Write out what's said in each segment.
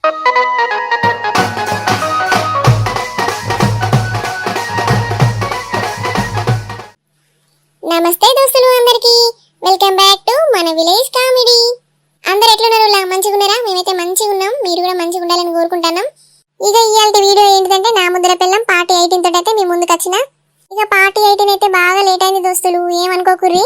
నమస్తే దోస్తులు అందరికి వెల్కమ్ బ్యాక్ టు మన విలేజ్ కామెడీ. అందరు ఎట్లున్నారు? మంచిగా ఉన్నారా? మేమైతే మంచిగా ఉన్నాం. మీరు కూడా మంచిగా ఉండాలని కోరుకుంటున్నాం. ఇక ఇయాల్టి వీడియో ఏంటిదంటే నా ముద్ర పిల్లం పార్ట్ 18 తోటి అయితే మీ ముందుకు వచ్చిన. ఇక పార్ట్ 18 అయితే బాగా లేట్ అయింది దోస్తులు, ఏమనుకోకుర్రి.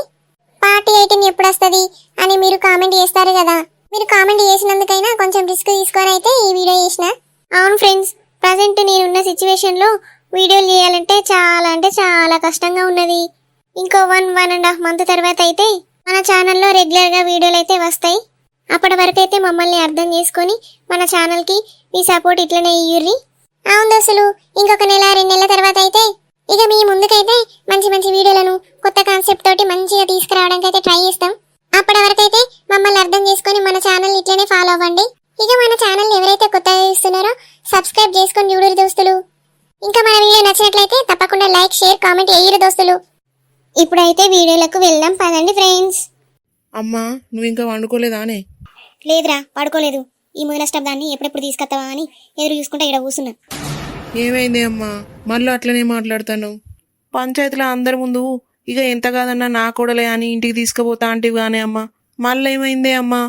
పార్ట్ 18 ఎప్పుడు వస్తుంది అని మీరు కామెంట్ చేస్తారు కదా. మీరు కామెంట్ చేసినందుకైనా కొంచెం రిస్క్ తీసుకొని అయితే ఈ వీడియో చేసిన. అవును ఫ్రెండ్స్, ప్రజెంట్ నేనున్న సిచ్యువేషన్ లో వీడియోలు చేయాలంటే చాలా కష్టంగా ఉన్నది. ఇంకో 1.5 మంత్ తర్వాత అయితే మన ఛానల్లో రెగ్యులర్ గా వీడియోలు అయితే వస్తాయి. అప్పటి వరకు అయితే మమ్మల్ని అర్థం చేసుకొని మన ఛానల్ కి మీ సపోర్ట్ ఇట్లనే ఇయ్యుర్రి. అవును దోస్తులు, ఇంకొక 1-2 నెలల తర్వాత అయితే ఇక మీ ముందుకైతే మంచి వీడియోలను కొత్త కాన్సెప్ట్ తోటి మంచిగా తీసుకురావడానికి అయితే ట్రై చేస్తాం. అప్పటి వరకు అయితే మమ్మల్ని అర్థం చేసుకొని మన ఛానల్ ఇట్లనే ఫాలో అవ్వండి. ఇక మన ఛానల్ ఎవరైతే కొత్తగా చూస్తున్నారో సబ్స్క్రైబ్ చేసుకొని చూడరు దోస్తులు. ఇంకా మన వీడియో నచ్చినట్లయితే తప్పకుండా లైక్, షేర్, కామెంట్ చేయరు దోస్తులు. ఇప్పుడైతే వీడియోలకు వెళ్దాం పదండి ఫ్రెండ్స్. అమ్మా, నువ్వు ఇంకా వండుకోలేదానే? లేదురా, పడుకోలేదు. ఈ మొదల స్టప్ దాన్ని ఎప్పుడెప్పుడు తీసుకొస్తావా అని ఎదురు చూసుకుంటా ఇక్కడ కూర్చున్నా. ఏమైంది అమ్మా, మళ్ళీ అట్లనే మాట్లాడతాను? పంచాయతీలో అందరి ముందు ఇక ఎంత కాదన్నా నా కోడలే అని ఇంటికి తీసుకుపోతా అంటివి గానే అమ్మా, మళ్ళీ ఏమైందే అమ్మా?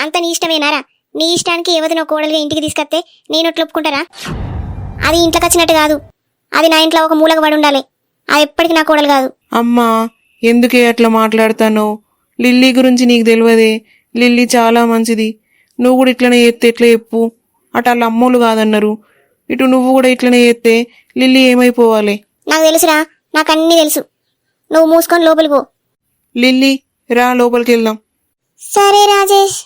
అంత నీ ఇష్టమేనారా? నీ ఇష్టానికి ఎవరినో కోడలుగా ఇంటికి తీసుకొస్తే నేను అట్లా ఒప్పుకుంటారా? అది ఇంట్లోకి వచ్చినట్టు కాదు, అది నా ఇంట్లో ఒక మూలకు పడి ఉండాలి. అది ఎప్పటికీ నా కోడలు కాదు. అమ్మా, ఎందుకే అట్లా మాట్లాడతాను? లిల్లీ గురించి నీకు తెలియదే? లిల్లీ చాలా మంచిది. నువ్వు కూడా ఇట్లనే చేస్తే ఎట్లా చెప్పు? అటు వాళ్ళ అమ్మోళ్ళు కాదన్నారు, ఇటు నువ్వు కూడా ఇట్లనే చేస్తే లిల్లీ ఏమైపోవాలి? నాకు తెలుసురా, నాకు అన్నీ తెలుసు. నువ్వు మూసుకొని లోపలికి పో. లిల్లీ రా, లోపలికి వెళ్దాం. సరే రాజేష్.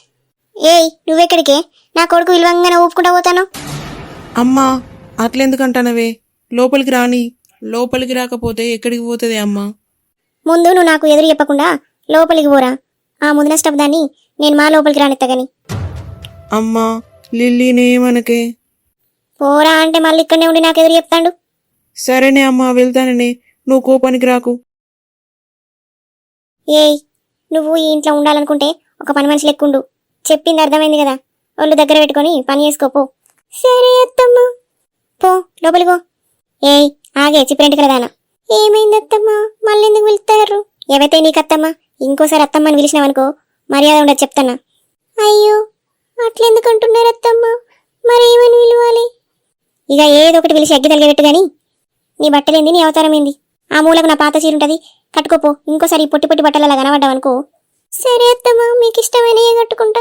ఏయ్, నువ్వెక్కడికే? నా కొడుకు విలువంగానే ఊపుకుంటా పోతాను. అమ్మా, అట్లెందుకంటానవే? లోపలికి రాని. లోపలికి రాకపోతే ఎక్కడికి పోతుంది అమ్మా? ముందు నువ్వు నాకు ఎదురు చెప్పకుండా లోపలికి పోరా. ఆ ముందు స్టప్ దాన్ని నేను మా లోపలికి రానిత్తగాని. అమ్మా, లిల్లీనేమనకే. పోరా అంటే మళ్ళీ ఇక్కడనే ఉండి నాకు ఎదురు చెప్తాడు. సరేనే అమ్మా, వెళ్తాననే, నువ్వు కోపానికి రాకు. ఏయ్, నువ్వు ఈ ఇంట్లో ఉండాలనుకుంటే ఒక పని మనిషి లెక్కుండు. చెప్పింది అర్థమైంది కదా. ఒళ్ళు దగ్గర పెట్టుకొని పని చేసుకోపో. సరే అత్తమ్మా, పో లోపలికి పో. ఏయ్ ఆగే, చిప్పెంటి కలదానా. ఏమైంది అత్తమ్మా, మళ్ళీ ఎందుకు పిలుస్తారు? ఏవైతే నీకు అత్తమ్మా, ఇంకోసారి అత్తమ్మని పిలిచినావనుకో మర్యాద ఉండదు చెప్తానా. అయ్యో, అట్లెందుకు అంటున్నారు అత్తమ్మా? మరేమని పిలవాలి? ఇక ఏదో ఒకటి పిలిచి అగ్గి తలిగబెట్టు గాని. నీ బట్టలేంది, నీ అవతారం ఏంది? ఆ మూలకు నా పాత చీర ఉంటది, కట్టుకోపో. ఇంకోసారి పొట్టి బట్టలలా కనబడ్డావనుకో. సరే అత్తమ్మా, మీకు ఇష్టమైన కట్టుకుంటా.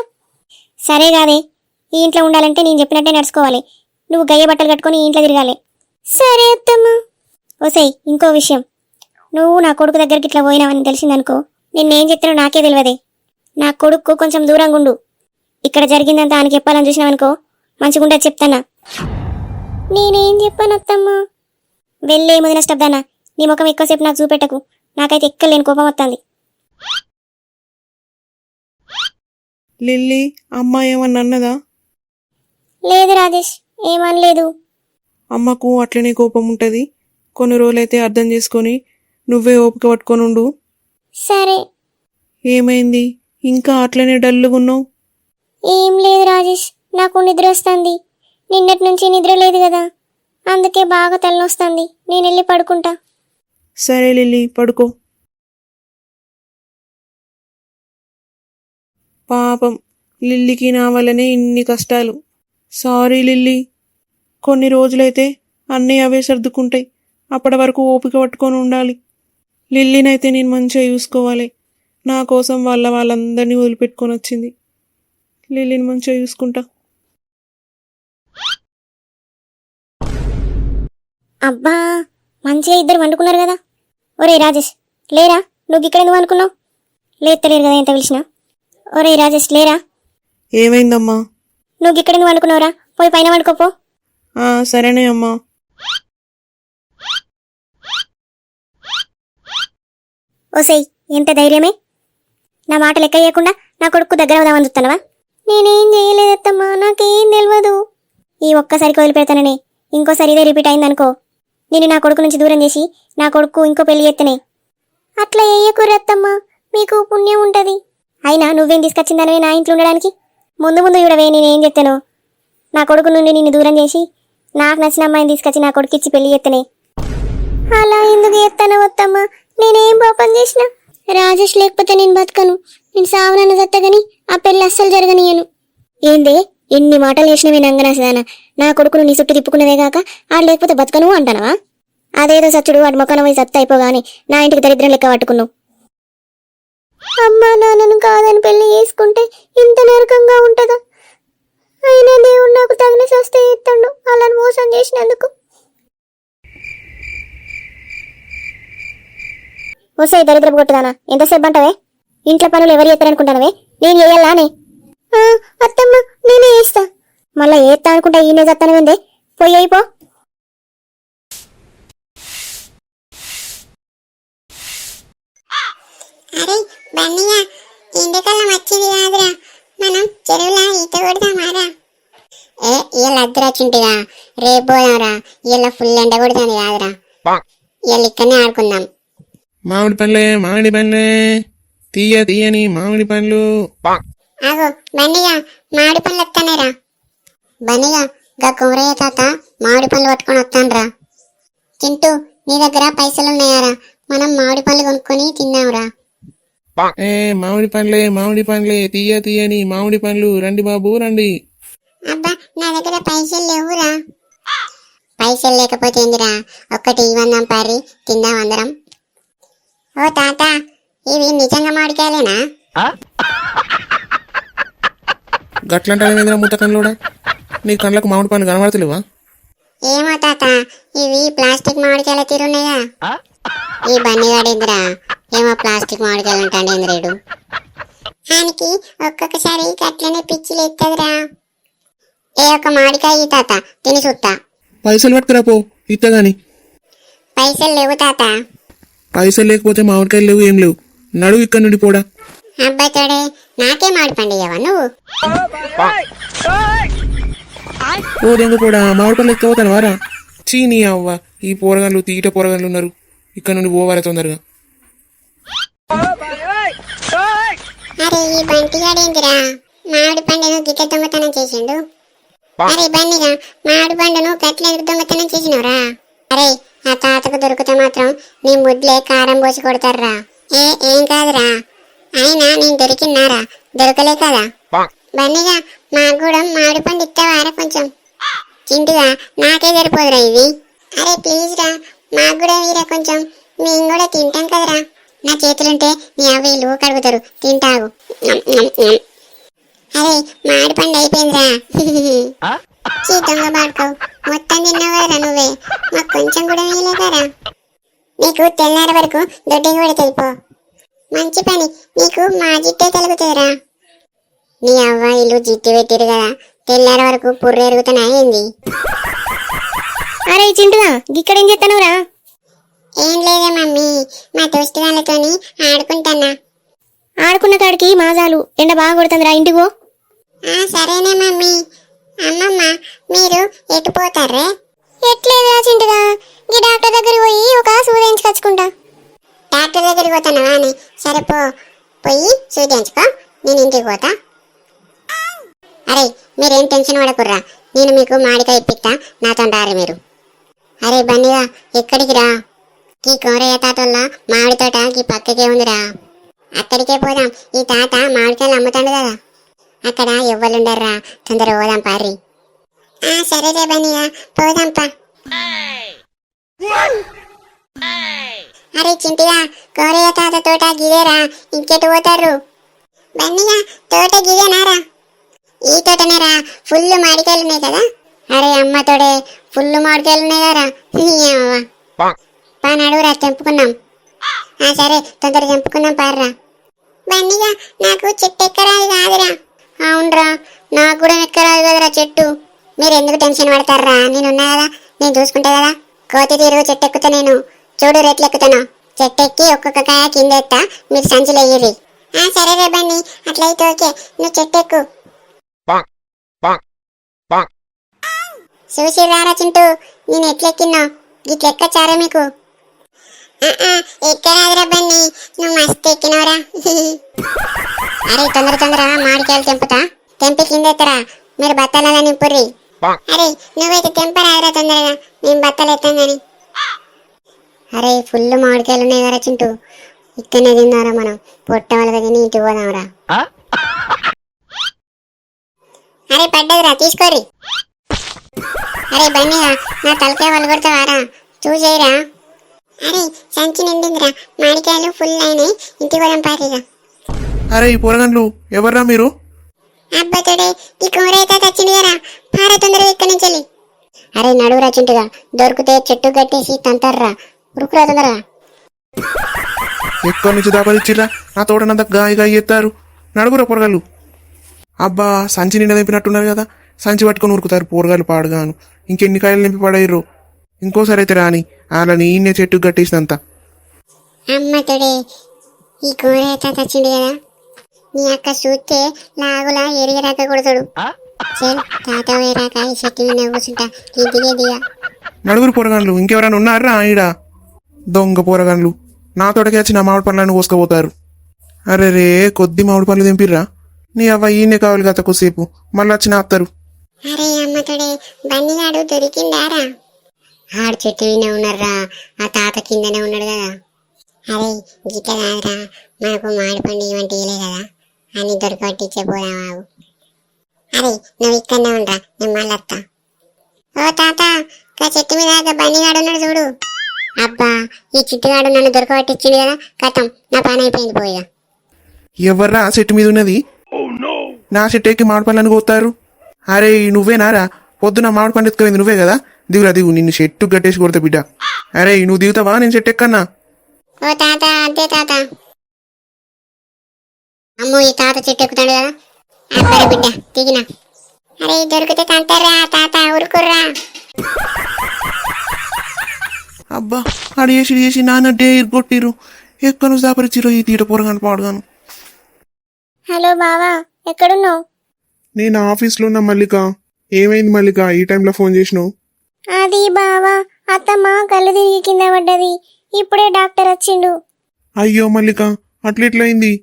సరే కాదే, ఈ ఇంట్లో ఉండాలంటే నేను చెప్పినట్టే నడుచుకోవాలి. నువ్వు గయ్య బట్టలు కట్టుకొని ఈ ఇంట్లో తిరగాలి. సరే అత్తమ్మా. ఓసై, ఇంకో విషయం, నువ్వు నా కొడుకు దగ్గరికి ఇట్లా పోయినావని తెలిసిందనుకో, నిన్నేం చెప్తానో నాకే తెలియదే. నా కొడుకు కొంచెం దూరంగా ఉండు. ఇక్కడ జరిగిందంతా ఆయనకి చెప్పాలని చూసినావనుకో మంచిగుండదు చెప్తానా. నేనేం చెప్పాను అత్తమ్మా? వెళ్ళే మొదల స్టబ్దానా, నీ ముఖం ఎక్కువసేపు నాకు చూపెట్టకు. నాకైతే ఎక్కలేని కోపం వస్తుంది. లిల్లీ, అమ్మ ఏమన్నా అన్నదా? లేదు రాజేష్, ఏమనలేదు. అమ్మకు అట్లనే కోపం ఉంటుంది. కొన్ని రోజులైతే అర్థం చేసుకొని నువ్వే ఓపిక పట్టుకొని ఉండు. సరే. ఏమైంది, ఇంకా అట్లనే డల్లుగున్నావు? ఏం లేదు రాజేష్, నాకు నిద్ర వస్తుంది. నిన్నటి నుంచి నిద్ర లేదు కదా, అందుకే బాగా తలనొస్తుంది. నేను వెళ్ళి పడుకుంటా. సరే లిల్లీ, పడుకో. పాపం, లిల్లీకి నా వల్లనే ఇన్ని కష్టాలు. Sorry lily. కొన్ని రోజులైతే అన్నీ అవే సర్దుకుంటాయి. అప్పటి వరకు ఓపిక పట్టుకొని ఉండాలి. లిల్లీనైతే నేను మంచిగా చూసుకోవాలి. నా కోసం వాళ్ళందరినీ వదిలిపెట్టుకొని వచ్చింది. లిల్లీని మంచిగా చూసుకుంటా. అబ్బా, మంచిగా ఇద్దరు వండుకున్నారు కదా. ఒరే రాజేష్, లేరా? నువ్వు ఇక్కడ ఎందుకు అనుకున్నావు? లేత్తలేరు కదా ఎంత పిలిచినా. ఒరే రాజేష్, లేరా? ఏమైందమ్మా? నువ్వు ఇక్కడ ఎందుకు వండుకున్నావురా? పోయి పైన వండుకోపో. సరేనే అమ్మా. ఓసై, ఎంత ధైర్యమే! నా మాట లెక్క చేయకుండా నా కొడుకు దగ్గర వదామని చూస్తానవా? నేనేం చేయలేదత్తమ్మా, నాకేం తెలియదు. ఈ ఒక్కసారికి వదిలిపెడతానని, ఇంకోసారి ఇదే రిపీట్ అయిందనుకో, నేను నా కొడుకు నుంచి దూరం చేసి నా కొడుకు ఇంకో పెళ్లి చేస్తేనే. అట్లా వేయకురత్తమ్మా, మీకు పుణ్యం ఉంటది. అయినా నువ్వేం తీసుకొచ్చిందనే నా ఇంట్లో ఉండడానికి? ముందు చూడవే నేనేం చెప్తాను. నా కొడుకు నుండి నిన్ను దూరం చేసి నాకు నచ్చిన అమ్మాయిని తీసుకొచ్చి నా కొడుకిచ్చి పెళ్లి చేస్తనే. అలా ఎందుకు చేస్తాను వత్తమ్మ? నేనేం పాపం చేసిన? రాజేష్ లేకపోతే నేను బతకను. నేను సావనన్న చత్తగాని ఆ పెళ్లి అస్సలు జరగనియను. ఏందే ఎన్ని మాటలు చేసినవే నంగనాసదానా? నా కొడుకును నీ చుట్టూ తిప్పుకున్నవే కాక ఆడు లేకపోతే బతకను అంటానవా? అదేదో సచ్చుడు వాడి మొక్కన పోయి సత్త అయిపోగాని నా ఇంటికి దరిద్రం లెక్క పట్టుకున్నావు. అమ్మా నాన్నను కాదని పెళ్లి చేసుకుంటే ఇంత నరకంగా ఉంటుందా? అయినా దేవుడు నాకు తగిన శాస్త్ర ఎత్తాడు అలా మోసం చేసినందుకు. ఓసే దరిద్రపు కొట్టుదానా, ఎంతసేపు అంటావే? ఇంట్లో పనులు ఎవరు చేస్తారనుకుంటానవే? నేను చేయాలానే? అత్తమ్మ నేనే చేస్తా. మళ్ళా ఏత్తా అనుకుంటా ఈయనే చెప్తానవేందే? పోయి అయిపో. అరే బన్నయ్య, ఎండాకాలం వచ్చింది కాదురా, మనం చెరువులా ఈత కొడదామారా? ఇవాళ అద్దరు వచ్చింటిగా, రేపు పోదాంరా. ఇవాళ ఫుల్ ఎండ కొడుతుంది కాదురా, ఇవాళ ఇక్కడనే ఆడుకుందాం. మామిడి పండ్లే తీయని మామిడి పండ్లు. ఆగో బన్నయ్య, మామిడి పండ్లు వస్తానేరా. బన్నయ్య, గా కుమరయ్య తాత మామిడి పండ్లు పట్టుకొని వస్తానురా. చింటూ, నీ దగ్గర పైసలున్నాయారా? మనం మామిడి పండ్లు కొనుక్కొని తిందాంరా. మామిడి పండ్లే తీయని మామిడి పండ్లు, రండి బాబు రండి. అబ్బా, నా దగ్గర పైసలు లేవురా. పైసలు లేకపోతే ఏందిరా, ఒక్కటి ఇవ్వందాం పారి, తిందాం అందరం. ఓ తాత, ఇవి నిజంగా మామిడికాయలేనా? గట్లంటావేంద్రా ముత్త కళ్ళోడా? నీ కళ్ళకు మామిడి పండ్లు కనబడతలేవా? ఏమో తాత, ఇవి ప్లాస్టిక్ మామిడికాయల తీరున్నాయా? ఈ బన్నీగాడేంద్రా ఏమో ప్లాస్టిక్ మామిడికాయలు ఉంటాడేంద్రేడు. ఆయనకి ఒక్కొక్కసారి అట్లనే పిచ్చి లేస్తుందిరా. ఏ ఒక్క మామిడికాయ తాత, తిని చూస్తా. పైసలు పట్టుకురా పో, ఇత్తగాని. పైసలు లేవు తాత. పైసలు లేకపోతే మామిడికాయలు లేవు, ఏం లేవు. నడువు ఇక్కడ నుండి పోడా. అబ్బాయి తోడే, నాకే మామిడి పండు ఇయ్యవా నువ్వు? ఓ దెంగ పోడా, మామిడి పండ్లు ఎత్తుకుపోతాను వారా. చీ నీ అవ్వ, ఈ పోరగాళ్ళు తీట పోరగాళ్ళు ఉన్నారు. ఇక్కడ నుండి పోవాలా తొందరగా. అరే ఈ బంటిగాడేందిరా మామిడి పండును గిట్ల దొంగతనం చేసిండు? అరే బండిగా, మామిడి పండును గట్లెందుకు దొంగతనం చేసినవురా? అరే ఆ తాతకు దొరికితే మాత్రం నీ ముడ్లే కారం పోసి కొడతారా. ఏం కాదురా, అయినా నేను దొరికినారా? దొరకలే కదా. బండిగా, మాకు కూడా మామిడి పండు ఇస్తావారా కొంచెం? చింటుగా, నాకే సరిపోదురా ఇది. అరే ప్లీజ్ రా, మాకు కూడా వీరా కొంచెం, మేము కూడా తింటాం కదరా. నా చేతులుంటే నీ అవ్వీళ్ళు కడుగుతారు, తింటావు. అరే మామిడి పండు అయిపోయిందిరా. చీ దొంగ బాడుకో, మొత్తం తిన్నావు కదరా నువ్వే, మాకు కొంచెం కూడా వేయలేదారా? నీకు తెల్లార వరకు దొడ్డికి పెడుతుంది పో. మంచి పని, నీకు మా జిట్టే తలుగుతుందిరా. నీ అవ్వాయిలు జిట్టు పెట్టిరు కదా, తెల్లార వరకు పుర్రు ఎరుగుతున్నా ఏంది? అరే చింటుగా, ఇక్కడేం చేస్తానురా? ఏం లేదా మమ్మీ, మా దోస్తు వాళ్ళతోని ఆడుకుంటానా. ఆడుకున్న కాడికి మాజాలు, ఎండ బాగా కొడుతుందిరా, ఇంటికి పో. సరేనే మమ్మీ. అమ్మమ్మ, మీరు ఎటు పోతారే? ఎట్లేదురా చింటుగా, ఈ డాక్టర్ దగ్గర పోయి ఒక సూదించుకొచ్చుకుంటా. డాక్టర్ దగ్గరికి పోతానవా అని? సరే పో, పోయి చూపించుకో, నేను ఇంటికి పోతా. అరే మీరేం టెన్షన్ పడకుర్రా, నేను మీకు మామిడికాయ ఇప్పిస్తా, నాతో రారు మీరు. అరే బండిగా, ఎక్కడికి రా? ఈ కోరయ్య తాతోళ్ళ మామిడి తోట ఈ పక్కకే ఉందిరా, అక్కడికే పోదాం. ఈ తాత మామిడికాయలు అమ్ముతాడు కదా, అక్కడ ఎవ్వరుండర్రా, తొందర పోదాం పారి. సరేలే బండిగా, పోదాంపా. అరే చింటిగా, కోరయ్య తాత తోట గిదేరా, ఇంకెటు పోతారు? బండిగా, తోట గిదేనారా? ఈ తోటనేరా, ఫుల్ మామిడికాయలు ఉన్నాయి కదా. అరే అమ్మ తోడే, ఫుల్ మామిడికాయలు ఉన్నాయి కదరా. పా నడువురా, తెంపుకున్నాం. సరే తొందర తెంపుకున్నాం పార్రా. బండిగా, నాకు చెట్టు ఎక్కరాదు కాదురా. అవునరా, నాకు కూడా ఎక్కరాదు కదరా చెట్టు. మీరు ఎందుకు టెన్షన్ పడతారా? నేనున్నా కదా, నేను చూసుకుంటా కదా. కోతి తీరు చెట్టు ఎక్కుతా నేను, చూడు రేట్లు ఎక్కుతాను. చెట్టు ఎక్కి ఒక్కొక్క కాయ కింద ఎత్తా, మీరు సంచులు వెయ్యిరి. సరే రే బండి, అట్లయితే ఓకే, నువ్వు చెట్టు ఎక్కు. చూసి రారా చింటూ, నేను ఎట్లెక్కిన్నా, గిట్ల ఎక్కచ్చారా మీకు? ఎక్కరాదురా బండి, నువ్వు మస్తు ఎక్కినవరా. అరే తొందర మామిడికాయలు తెంపుతా, తెంపి కింద ఎత్తరా. మీరు బత్తాలలో నింపుర్రి, అరే నువ్వైతే తెంపరాదురా తొందరగా, మేము బత్తలు ఎత్తాం గాని. అరే ఫుల్ మామిడికాయలు ఉన్నాయి కదా చింటూ, ఇక్కడనే తిన్నారా మనం, పొట్ట వాళ్ళ తిని ఇంటికి పోదాంరా. అరే పడ్డదిరా తీసుకోరి. అరే బన్నీగా నా తలకాయ వాళ్ళు కొడతావారా, చూసేయరా. అరే సంచి నిండిందిరా, మామిడికాయలు ఫుల్ అయినాయి, ఇంటికి పోదాం పారిగా. అరే ఈ పోరగండ్లు ఎవర్రా మీరు? అబ్బతుడే ఈ కూరైతే తెచ్చింది కదా, పార తొందరగా ఇక్కడి నుంచి వెళ్ళి. అరే నడువురా చింటుగా, దొరికితే చెట్టు కట్టేసి తంతారా, ఉరుకురా తొందరగా. ఎక్కడి నుంచి దాపరిచ్చిర్రా? నా తోటనంతా గాయ గాయ ఎత్తారు. నడుగురా పోరగాళ్ళు. అబ్బా సంచి నిండా నింపినట్టున్నారు కదా, సంచి పట్టుకొని ఉరుకుతారు పోరగాళ్ళు పాడుగాను. ఇంకెన్ని కాయలు నింపి పడేయరు. ఇంకోసారి అయితే రాని అలా నేనే చెట్టు కట్టేసినంత. అమ్మతుడే ఈ కూరైతే తెచ్చింది కదా, నీ అక్క చూస్తే లాగులా ఎరిగరాక కొడతాడు. చల్ తాత వేరాక ఈ చెట్టు మీద కూర్చుంటా, ఇంటికే దిగా. నలుగురు పోరగాళ్ళు ఇంకెవరైనా ఉన్నారా ఈడ? దొంగ పోరగాళ్ళు నా తోటకి వచ్చి నా మామిడి పండ్లను కోసుకపోతారు. అరే రే కొద్ది మామిడి పండ్లు తెంపిర్రా? నీ అవ్వ ఈయనే కావాలి గత కొద్దిసేపు, మళ్ళీ వచ్చి నాపుతారు. అరే అమ్మతుడే బన్నీగాడు దొరికిందారా? ఆడు చెట్టు మీద ఉన్నారా, ఆ తాత కిందనే ఉన్నాడు కదా. అరే గిట్ట కాదురా, మనకు మామిడి పండు ఇవంటి ఇయలే కదా అని దొరకబట్టి ఇచ్చేపోదాం. అరే నువ్వు ఇక్కడనే ఉండరా, నేను మళ్ళీ వస్తా. ఓ తాత గా చెట్టు మీద బన్నీగాడు ఉన్నాడు చూడు. అబ్బా ఈ చిట్టుగాడు నన్ను దొరకబట్టి ఇచ్చింది కదా, కథం నా పని అయిపోయింది పోయిగా. ఎవర్రా ఆ చెట్టు మీద ఉన్నది? నా చెట్టు ఎక్కి మామిడి పండ్లను కోస్తారు. అరే నువ్వేనారా? పొద్దున మామిడి పండు ఎత్తుకుపోయింది నువ్వే కదా. దిగురా దిగు, నిన్ను చెట్టు కట్టేసి కొడతా బిడ్డ. అరే నువ్వు దిగుతావా నేను చెట్టు ఎక్కన్నా? ఓ తాత అంతే తాత. అమ్మో ఈ తాత చెట్టు ఎక్కుతాడు కదా, అబ్బరే బిడ్డ దిగినా. అరే దొరికితే తంటారా తాత, ఊరుకుర్రా. అబ్బా అడిగేసి చేసి నాన్న డేర్ కొట్టిరు. ఎక్కడి నుంచి దాపరిచ్చిరో ఈ తీట పోరగాను పాడుగాను. హలో బావా, ఎక్కడున్నావు? నేను ఆఫీస్లో ఉన్న మల్లిక. ఏమైంది మల్లిక ఈ టైంలో ఫోన్ చేసినావు? అది బావా, అత్తమ్మ కళ్ళు తిరిగి కింద పడ్డది, ఇప్పుడే డాక్టర్ వచ్చిండు. అయ్యో మల్లిక అట్లెట్లయింది?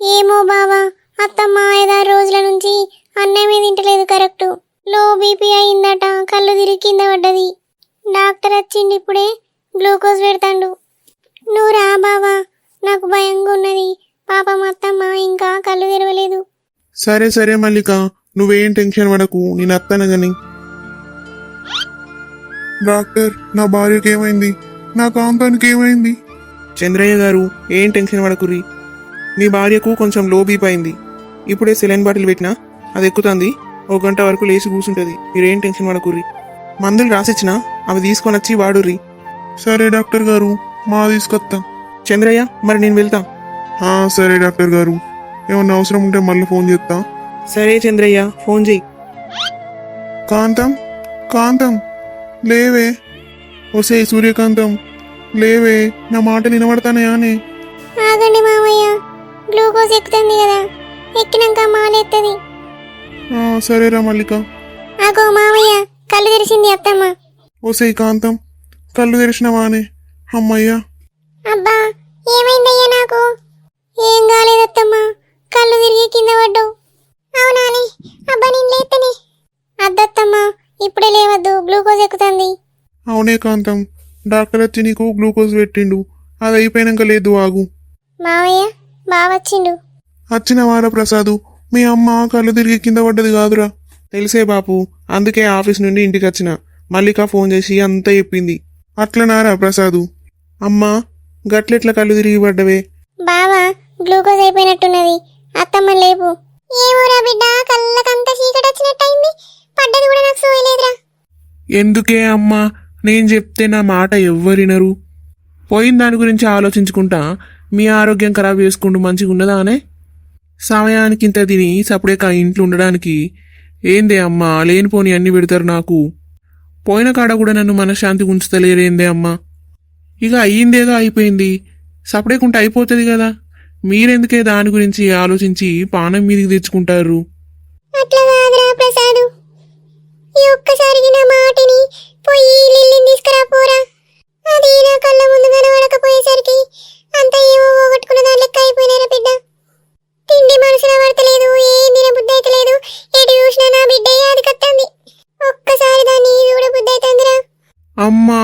ఏమో బావా, అత్తమ్మ 5-6 రోజుల నుంచి అన్నమే తింటలేదు కరెక్టు. లో బీపీ అయిందట, కళ్ళు తిరిగి కింద పడ్డది. డాక్టర్ వచ్చిండు ఇప్పుడే, గ్లూకోజ్ పెడతాండు. నువ్వు రా బావా, నాకు భయంగా ఉన్నది. పాపం అత్తమ్మ ఇంకా కళ్ళు తెరవలేదు. సరే సరే మల్లిక, నువ్వేం టెన్షన్ పడకు, నేను అత్తాను గాని. డాక్టర్ నా భార్యకి ఏమైంది? నా కాంతానికి ఏమైంది? చంద్రయ్య గారు ఏం టెన్షన్ పడకుర్రి. మీ భార్యకు కొంచెం లో బీపీ అయింది. ఇప్పుడే సెలైన్ బాటిల్ పెట్టినా, అది ఎక్కుతుంది. 1 గంట వరకు లేచి కూర్చుంటుంది. మీరేం టెన్షన్ పడకుర్రి. మందులు రాసిచ్చినా అవి తీసుకొని వచ్చి వాడుర్రి. సరే డాక్టర్ గారు, మా తీసుకొస్తా. చంద్రయ్య మరి నేను వెళ్తా. సరే డాక్టర్ గారు, ఏమన్నా అవసరం ఉంటే మళ్ళీ ఫోన్ చేస్తా. సరే చంద్రయ్య, ఫోన్ చెయ్యి. కాంతం కాంతం లేవే. ఒసే సూర్యకాంతం లేవే, నా మాట వినబడతానయానే? ఆగండి మామయ్య, గ్లూకోజ్ ఎక్కుతుంది కదా, ఎక్కినాక మాలేస్తుంది. సరేరా మల్లిక. ఆగో మామయ్య, కళ్ళు తెరిచింది అత్తమ్మ. ఒసే కాంతం కళ్ళు తెరిచినవానే? అమ్మయ్యా. అబ్బా ఏమైందయ్యా నాకు? ఏం కాలేదత్తమ్మ, కళ్ళు తిరిగి కింద పడ్డావు. అవునాని? అబ్బా నేను లేతనే. అద్దత్తమ్మ ఇప్పుడే లేవద్దు, గ్లూకోజ్ ఎక్కుతుంది. అవునే కాంతం, డాక్టర్ వచ్చి నీకు గ్లూకోజ్ పెట్టిండు. అది అయిపోయినాక లేదు, ఆగు. మావయ్య బావచ్చిండు. వచ్చిన వారా ప్రసాదు, మీ అమ్మ కళ్ళు తిరిగి కింద పడ్డది కాదురా? తెలిసే బాపు, అందుకే ఆఫీస్ నుండి ఇంటికి వచ్చిన. మల్లిక ఫోన్ చేసి అంతా చెప్పింది. అట్లనారా ప్రసాదు? అమ్మా గట్లెట్ల కళ్ళు తిరిగి పడ్డవే? బావా గ్లూకోజ్ అయిపోయినట్టున్నది, అత్తమ్మ లేపు. ఏమోరా బిడ్డ, కళ్ళకంతా చీకటి వచ్చినట్టయింది, పడ్డది కూడా నాకు సోయలేదురా. ఎందుకే అమ్మా, నేను చెప్తే నా మాట ఎవ్వరినరు. పోయిన దాని గురించి ఆలోచించుకుంటా మీ ఆరోగ్యం ఖరాబ్ చేసుకుంటూ మంచిగా ఉండదా అనే? సమయానికి ఇంత తిని సపడేక ఇంట్లో ఉండడానికి ఏందే అమ్మా, లేనిపోని అన్ని పెడతారు నాకు. పోయిన కాడ కూడా నన్ను మనశ్శాంతి ఉంచుతలేరేందే అమ్మా. ఇక అయ్యిందేదో అయిపోయింది, సపడేకుంటే అయిపోతుంది కదా. మీరెందుకే దాని గురించి ఆలోచించి పానం మీదికి తెచ్చుకుంటారు? అట్లా కాదురా ప్రసాదు, ఈ ఒక్కసారికి నా మాటిని పోయి లిల్లిని తీసుకురా పోరా. అది నా కళ్ళ ముందు కనబడకపోయేసరికి అంత ఏమో పోగొట్టుకున్న దాని లెక్క అయిపోయినారా బిడ్డ. తిండి మనసులో పడతలేదు, ఏం తిన బుద్ధి అయితలేదు, ఎటు చూసినా నా బిడ్డ అది కత్తంది. అమ్మా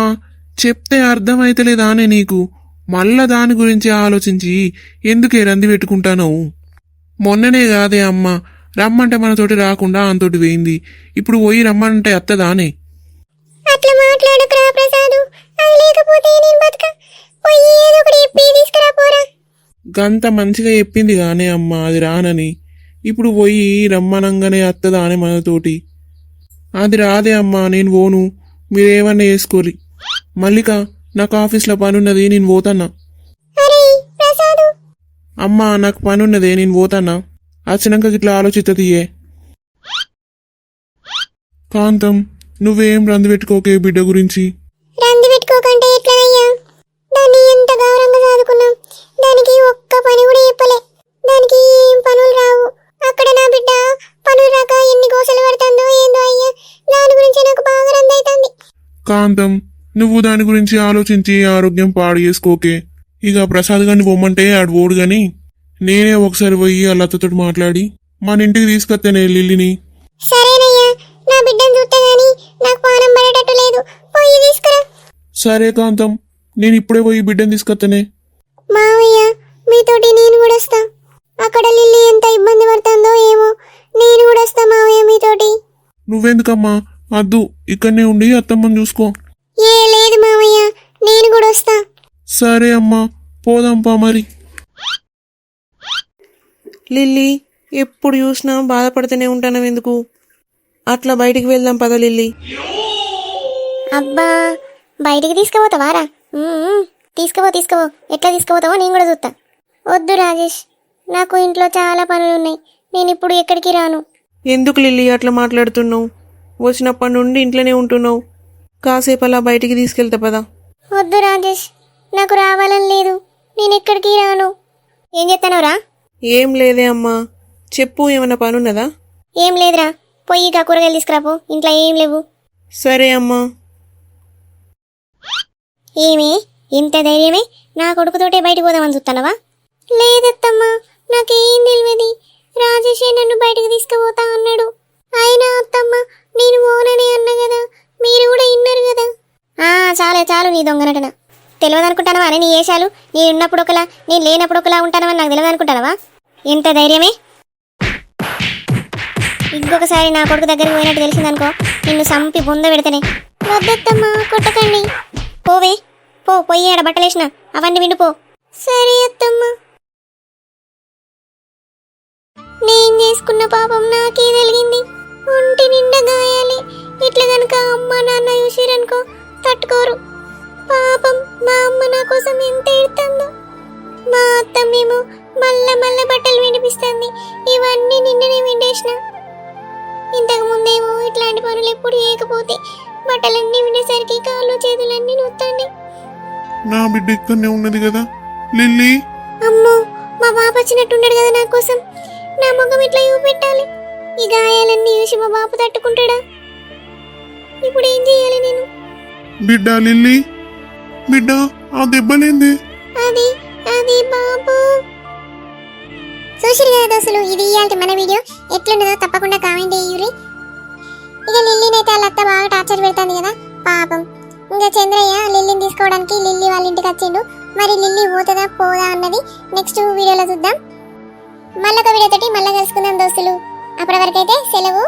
చెప్తే అర్థమైతలేదానే నీకు మళ్ళా దాని గురించి ఆలోచించి ఎందుకే రంది పెట్టుకుంటాను మొన్ననే కాదే అమ్మా రమ్మంటే మనతోటి రాకుండా అంతోటి వేయింది ఇప్పుడు పోయి రమ్మంటే అత్తదానే అట్లా మాట్లాడుకురా ప్రసాదు, అది లేకపోతే నేను బతక. పోయి ఏదో ఒకటి చెప్పి తీసుకురా పోరా. గంత మంచిగా చెప్పింది గానే అమ్మా అది రానని ఇప్పుడు పోయి రమ్మనంగానే అత్తదానే మనతోటి అది రాదే అమ్మా నేను పోను మీరేమన్నా వేసుకోరి మల్లిక నాకు ఆఫీస్లో పనున్నది నేను పోతాన్నా అరే ప్రసాదు, అమ్మా నాకు పనున్నదే నేను పోతాన్నా వచ్చినాక ఇట్లా ఆలోచిత్తదియే కాంతం నువ్వేం రంది పెట్టుకోకే బిడ్డ గురించి రంది పెట్టుకోకంటే ఎట్లనయ్యా? దాన్ని ఎంత గౌరవంగా చదువుకున్నాం, దానికి ఒక్క పని కూడా చెప్పలే. దానికి ఏం పనులు రావు. అక్కడ నా బిడ్డ పనులు రాక ఎన్ని గోసలు పడుతుందో ఏందో అయ్యా. దాని గురించి నాకు బాగా రందైతుంది. కాంతం నువ్వు దాని గురించి ఆలోచించి ఆరోగ్యం పాడు చేసుకోకే ఇక ప్రసాద్ గారిని పొమ్మంటే ఆడు పోడు గాని నేనే ఒకసారి పోయి వాళ్ళ అత్తతో మాట్లాడి మన ఇంటికి తీసుకొస్తానే లిల్లిని సరేనయ్యా, నా బిడ్డను చూస్తే గాని నాకు పానం పడేటట్టు లేదు. పోయి తీసుకురా. సరే కాంతం నేను ఇప్పుడే పోయి బిడ్డని తీసుకొస్తానే మావయ్య, మీతోటి నేను కూడా వస్తా. అక్కడ లిల్లీ ఎంత ఇబ్బంది పడుతుందో ఏమో. నేను కూడా వస్తా మావయ్య మీతోటి. నువ్వెందుకమ్మా అద్దు ఇక్కడనే ఉండి అత్తమ్మని చూసుకో ఏ లేదు మావయ్య, నేను కూడా వస్తా. సరే అమ్మా పోదాంపా మరి లిల్లీ ఎప్పుడు చూసినా బాధపడుతూనే ఉంటాను ఎందుకు? అట్లా బయటికి వెళ్దాం పద లిల్లీ. అబ్బా, బయటికి తీసుకుపోతావారా? తీసుకుపో. ఎట్లా తీసుకుపోతావో నేను కూడా చూస్తా. వద్దు రాజేష్, నాకు ఇంట్లో చాలా పనులు ఉన్నాయి. నేను ఇప్పుడు ఎక్కడికి రాను. ఎందుకు లిల్లీ అట్లా మాట్లాడుతున్నావు? వచ్చినప్పటి నుండి ఇంట్లోనే ఉంటున్నావు. కాసేపు అలా బయటికి తీసుకెళ్తా పదా. వద్దు రాజేష్, నాకు రావాలని లేదు. నేను ఎక్కడికి రాను. ఏం చేస్తానవరా? ఏం లేదే అమ్మా, చెప్పు ఏమన్నా పనున్నదా? ఏం లేదురా, పొయ్యి ఇక కూరగాయలు తీసుకురాపో. ఇంట్లో ఏం లేవు. సరే అమ్మా. ఏమే, ఇంత ధైర్యమే నా కొడుకుతోటే బయటకు పోదామని చూస్తానవా? లేదత్తమ్మా, నాకేం తెలియదు. రాజేషే నన్ను బయటకు తీసుకుపోతా అన్నాడు. అయినా అత్తమ్మ, నేను ఓననే అన్నా కదా, మీరు కూడా విన్నారు కదా. చాలు నీ దొంగ నటన. తెలియదు అనుకుంటానవా? నీ ఏషాలు నేను ఉన్నప్పుడు ఒకలా, నేను లేనప్పుడు ఒకలా ఉంటానవని నాకు తెలియదు అనుకుంటానవా? ఎంత ధైర్యమే! ఇంకొకసారి నా కొడుకు దగ్గరికి పోయినట్టు తెలిసిందనుకో, నిన్ను సంపి బొంద పెడతానే. వద్దత్తమ్మా, కొట్టకండి. పోవే, పొయ్యి ఆడ బట్టలేసిన అవన్నీ విండిపో. సరే అత్తమ్మా. నేను చేసుకున్న పాపం నాకే తెలిగింది. ఒంటి నిండా గాయాలి. ఇట్లా గనుక అమ్మ నాన్న చూసిరనుకో తట్టుకోరు. పాపం మా అమ్మ నా కోసం ఎంత ఏడుతుందో. మా అత్తమ్మేమో మళ్ళా బట్టలు వినిపిస్తుంది. ఇవన్నీ నిన్ననే విండేసిన. ఇంతకు ముందేమో ఇట్లాంటి పనులు ఎప్పుడు చేయకపోతే బట్టలన్నీ వినేసరికి కాళ్ళు చేతులన్నీ నొత్తండి. నా బిడ్డ ఇక్కడనే ఉన్నది కదా లిల్లీ. అమ్మో, మా బాబు వచ్చినట్టున్నాడు కదా నా కోసం. నా ముఖం ఇట్లా చూపెట్టాలి. ఈ గాయాలన్నీ చూసి మా బాబు తట్టుకుంటాడా? ఇప్పుడు ఏం చేయాలి నేను? బిడ్డ లిల్లీ, బిడ్డ ఆ దెబ్బలేంది? అది బాబు. చూసిరు కదా దోస్తులు, ఇది ఇయాల్టి మన వీడియో. ఎట్లున్నదో తప్పకుండా కామెంట్ చేయుర్రి. ఇక లిల్లీనైతే వాళ్ళ అత్త బాగా టార్చర్ పెడుతుంది కదా పాపం. ఇంకా చంద్రయ్య లిల్లీని తీసుకోవడానికి లిల్లీ వాళ్ళ ఇంటికి వచ్చిండు. మరి లిల్లీ పోతుందా పోదా అన్నది నెక్స్ట్ వీడియోలో చూద్దాం. మళ్ళొక వీడియోతోటి మళ్ళీ కలుసుకుందాం దోస్తులు. అప్పటి వరకైతే సెలవు.